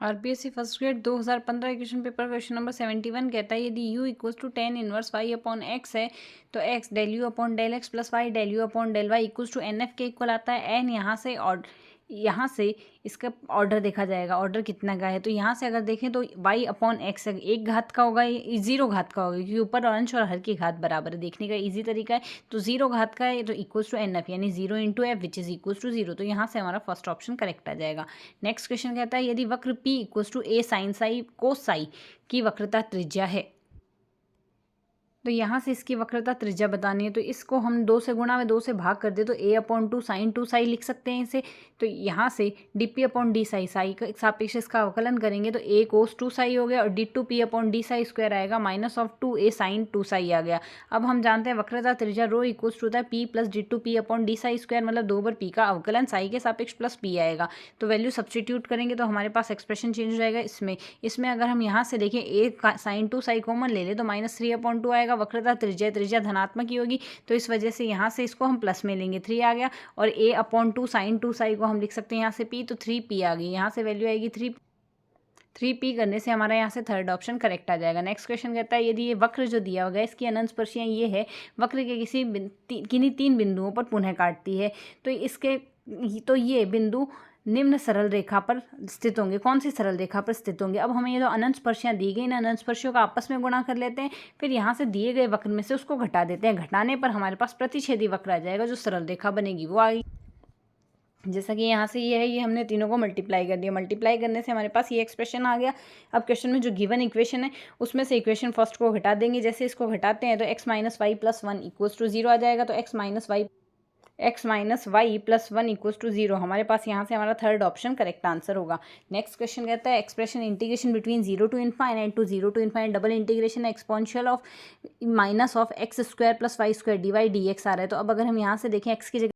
RPSC first grade 2015 question paper question number 71 कहता है यदि u equals to ten inverse y upon x है तो x del u upon del x plus y del u upon del y equals to n f के equal आता है। N यहाँ से इसका ऑर्डर देखा जाएगा, ऑर्डर कितना का है। तो यहाँ से अगर देखें तो y अपॉन एक्स एक घात का होगा, ये 0 घात का होगा, क्योंकि ऊपर और अंश और हर की घात बराबर है। देखने का इजी तरीका है। तो 0 घात का है तो इक्वल्स टू एन एफ, यानी 0 into f which is equals to 0। तो यहाँ से हमारा फर्स्ट ऑप्शन करेक्ट आ जाएगा। नेक्स्ट क्वेश्चन कहता है यदि वक्र p equals to a sine psi cos psi की वक्रता त्रिज्या है। तो यहाँ से इसकी वक्रता त्रिज्या बतानी है। तो इसको हम 2 से गुणा में 2 से भाग कर दे तो a अपॉन 2 साइन 2 साई लिख सकते हैं इसे। तो यहाँ से D P upon d Sai, Sai का सापेक्ष इसका अवकलन करेंगे तो a कोस 2 साई हो गया और d two p upon d psi square आएगा minus of 2a sine 2 psi आ गया। अब हम जानते हैं वक्रता त्रिज्या रो इक्वल्स टू होता है p plus d two p upon d psi square, मतलब 2 बार p का अवकलन साई के सापेक्ष प्लस p आएगा। तो वैल्यू सब्सटीट्यूट करेंगे तो हमारे पास एक्सप्रेशन चेंज हो जाएगा। इसमें अगर हम यहाँ से देखें a साइन 2 साई कॉमन ले ले तो -3/2 आएगा। वक्रता त्रिज्या धनात्मक ही होगी तो इस वजह से यहाँ से इसको हम प्लस में लेंगे, 3 आ गया। और a अपॉन 2 साइन 2 साई को हम लिख सकते हैं यहाँ से p, तो 3p आ गई। यहाँ से वैल्यू आएगी 3p करने से हमारा यहाँ से थर्ड ऑप्शन करेक्ट आ जाएगा। नेक्स्ट क्वेश्चन कहता है यदि ये वक्र जो दिया होगा इसकी अनंत स्पर्शियाँ ये है, वक्र के किन्हीं 3 बिंदुओं पर पुनः काटती है। तो ये बिंदु निम्न सरल रेखा पर स्थित होंगे। कौन सी सरल रेखा पर स्थित होंगे? अब हमें ये जो अनंत स्पर्शियाँ दी गई, इन अनंत स्पर्शियों का आपस में गुणा कर लेते हैं, फिर यहाँ से दिए गए वक्र में से उसको घटा देते हैं। घटाने पर हमारे पास प्रतिच्छेदी वक्र आ जाएगा, जो सरल रेखा बनेगी वो आएगी। जैसा कि यहाँ से ये है, ये हमने तीनों को मल्टीप्लाई कर दिया। मल्टीप्लाई करने से हमारे पास ये एक्सप्रेशन आ गया। अब क्वेश्चन में जो गिवन इक्वेशन है उसमें से इक्वेशन फर्स्ट को घटा देंगे। जैसे इसको घटाते हैं तो x minus y plus 1 equals to 0 आ जाएगा। तो x minus y plus 1 equals to 0 हमारे पास यहाँ से हमारा थर्ड ऑप्शन करेक्ट आंसर होगा। नेक्स्ट क्वेश्चन कहता है expression integration between 0 to infinite to 0 to infinite double integration exponential of minus of x square plus y square d y d x आ रहा है। तो अब अगर हम यहाँ से देखें x की जगह